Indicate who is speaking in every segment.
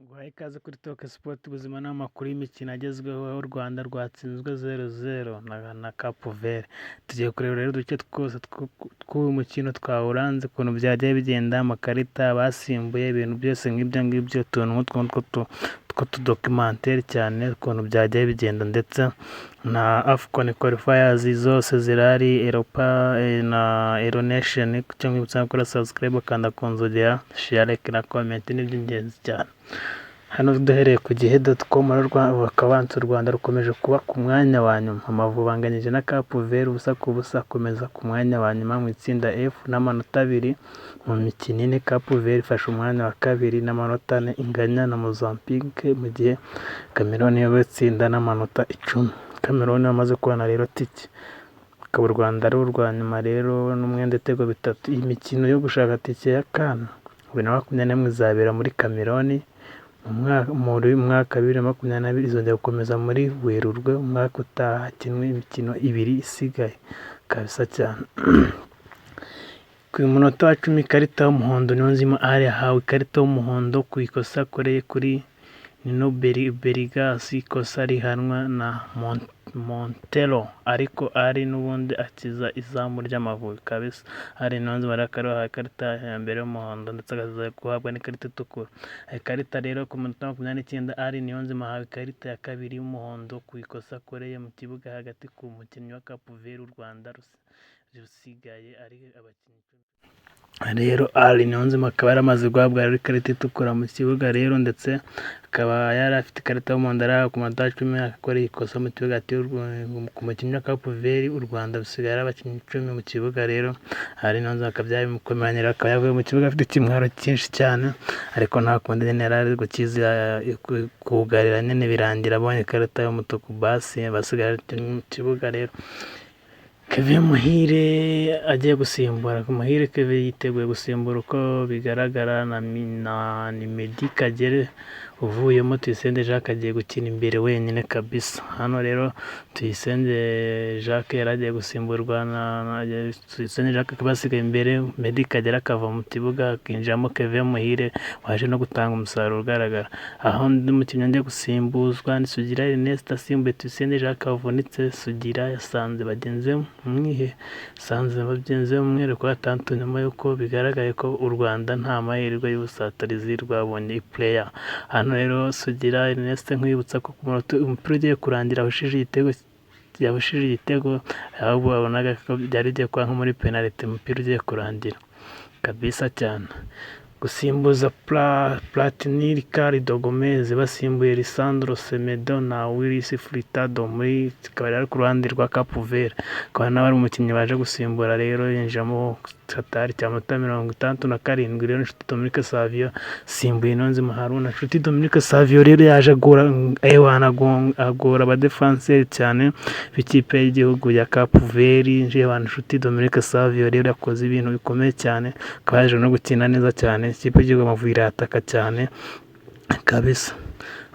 Speaker 1: Guhaye ikaze kuri Talk Sport, ubuzima n'amakuru y'imikino agezweho, aho u Rwanda rwatsinzwe 0-0 na Cape Verde. Tugiye kureba rero uduce twose tw'uyu mukino twawuranze, ukuntu byagiye bigenda, amakarita, abasimbuye, ibintu byose nk'ibyo ngibyo, utuntu nk'utwo tw'utudokimenteri cyane, ukuntu byagiye bigenda, ndetse na AFCON qualifiers zose zirahari, Europa na Euro Nation. Icyo mwibutsa gukora subscribe, kanda ku nzogera, share, like na comment, ni iby'ingenzi cyane. Hano duhereye ku gihe.com, bakabanza u Rwanda rukomeje kuba ku mwanya wa nyuma, Amavubi anganyije na Cape Verde ubusa ku busa, akomeza ku mwanya wa nyuma mu itsinda F n'amanota 2 mu mikino ine. Cape Verde ifashe umwanya wa kabiri n'amanota 4, inganya na Mozambique, mu gihe Cameroon yo itsinda n'amanota 10. Cameroon yamaze kubona rero tike, akaba u Rwanda ari urwa nyuma rero n'umwenda ibitego 3. Iyi mikino yo gushaka tike ya CAN 2021 izabera muri Cameroon muri mwaka 2022, izongera gukomeza muri Werurwe umwaka utaha, hakinwe imikino 2 isigaye kabisa cyane. Ku munota wa 10 ikarita y'umuhondo Niyonzima Ali yahawe ikarita y'umuhondo ku ikosa akoreye kuri Nino Berigas, ikosa rihanwa na Montero, ariko ari n'ubundi akiza izamu ry'Amavubi kabisa. Ari Niyonzima arahawe ikarita ya mbere y'umuhondo, ndetse akaza guhabwa n'ikarita itukura. Ikarita rero ku munota 29 Ari Niyonzima ahawe ikarita ya kabiri y'umuhondo ku ikosa akoreye mu kibuga hagati ku mukinnyi wa Cape Verde. U Rwanda rusigaye ari abakinnyi rero. Ari Niyonzima akaba yaramaze guhabwa ikarita itukura mu kibuga rero, ndetse akaba yari afite ikarita y'umuhondo arahawe ku munota 10 akoreye ikosa mu kibuga ku mukinnyi wa Cape Verde. U Rwanda rusigaye ari abakinnyi 10 mu kibuga rero. Ari Niyonzima akaba yabimukomeranyira, akaba yavuye mu kibuga afite ikimwaro cyinshi cyane, ariko nta kundi nyine yari ari gukiza kugarira nyine, birangira abonye ikarita y'umutuku, basi basigaye mu kibuga rero. Kevin Muhire agiye gusimbura. Muhire Kevin yiteguye gusimbura uko bigaragara na Meddie Kagere uvuyemo. Tuyisenge Jacques agiye gukina imbere wenyine kabisa. Hano rero Tuyisenge Jacques yari agiye gusimburwa na Tuyisenge Jacques akaba asigaye imbere, Meddie Kagere akava mu kibuga, akinjiramo Kevin Muhire waje no gutanga umusaruro ugaragara. Aho undi mukinnyi agiye gusimbuzwa ni Sugira Ernest asimbuye Tuyisenge Jacques wavunitse. Sugira yasanze bagenzi umwereko gatandatu, nyuma y'uko bigaragaye ko u Rwanda nta mahirwe y'ubusatirizi rwabonye player. Hano rero Sugira Ernest nkwibutsa ko umupira ugiye kurangira yabushije igitego, ahubwo wabonaga ko byari bigiye kuba nko muri penalty, umupira ugiye kurangira kabisa cyane. Gusimbuza Platini Ricardo Gomez basimbuye Lisandro Semedo na Willis Furtado muri kikaba ari ku ruhande rwa Cape Verde. Akaba n'abari umukinnyi baje gusimbura rero, yinjiramo Katari cya minota 67 rero Nshuti Dominique Savio simbuye Niyonzima Haruna. Nshuti Dominique Savio rero yaje agora abadefenseri cyane b'ikipe y'igihugu ya Cape Verde. Nshuti Dominique Savio rero yakoze ibintu bikomeye cyane, akaba yaje no gukina neza cyane. Ikipe y'igihugu Amavubi irataka cyane kabisa.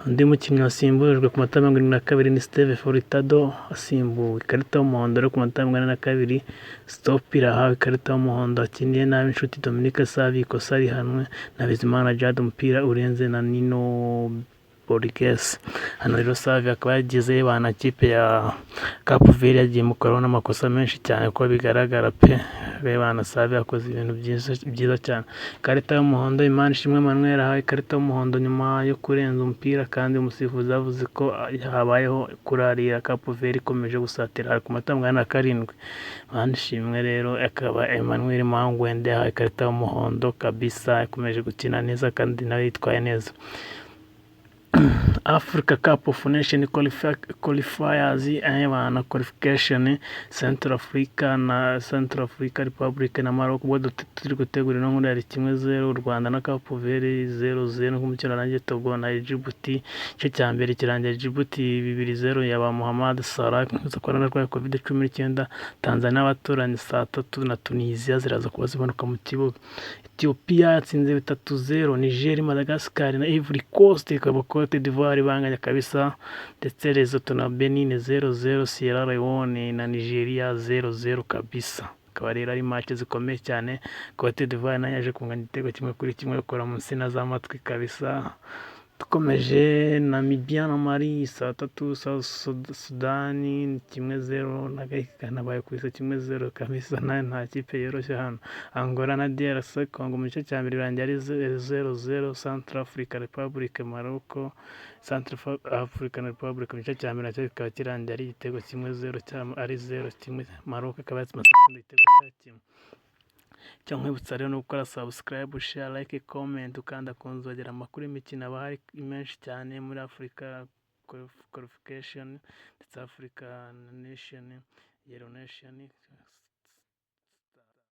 Speaker 1: Undi mukinnyi wasimbujwe ku minota 72 ni Steve Furtado, asimbuwe ikarita y'umuhondo ku minota 42. Stop irahawe ikarita y'umuhondo, akiniye nabi Nshuti Dominique Savio, ikosa rihanwe na Bizimana Jad, umupira urenze na Nino Borges. Hano rero Savio akaba yagize bana kipe ya Cape Verde yagiye mukoraho n'amakosa menshi cyane, ko bigaragara pe. Bana Savio yakoze ibintu byiza cyane. Ikarita y'umuhondo Imanishimwe Emmanuel ahawe ikarita y'umuhondo nyuma yo kurenza umupira, kandi umusifuzi yavuze ko habayeho kurarira Cape Verde ikomeje gusatira ku minota 47. Imanishimwe rero akaba Emmanuel Mangwende ahawe ikarita y'umuhondo kabisa, yakomeje gukina neza kandi nawe yitwaye neza. Africa Cup of Nation qualifiers na qualification Central Africa Republic na Maroc, ubwo turi gutegura no muri ari 1-0. U Rwanda na Cape Verde 0-0 nk'umukino rangiye. Togo na Djibouti cyo cya mbere kirangiye Djibouti 2-0 yaba Mohamed Salah kuza korana rwa COVID-19. Tanzania abaturanyi saa 3 na Tunisia ziraza kuba zibonuka mu kibuga. Ethiopia yatsinze 3-0 Niger, Madagascar na Ivory Coast, ikaba Cote d'Ivoire banganya kabisa, ndetse Lesotho na Benin 0-0, Sierra Leone na Nigeria 0-0 kabisa. Akaba rero ari match zikomeye cyane. Cote d'Ivoire nayo yaje kunganya igitego 1-1 gukora mu nsina z'amatwi kabisa. dukomeje Namibia na Mali 3:00, Sudani 1-0 na Ghana bayikubise 1-0 kabisa, nta kipe yoroshye hano. Angola na DRC Congo mu gice cya mbere birangiye ari 0-0. Central African Republic Morocco, Central African Republic mu gice cya mbere nacyo kikaba kirangiye ari igitego 1-0 ari 0-1. Morocco ikaba yatsinze igitego cya kimwe. Icyo nkwibutsa rero ni gukora subscribe, share, like, comment, ukanda ku nzogera. Amakuru y'imikino aba hari menshi cyane muri Africa qualification ndetse Africa Nation, Yellow Nation.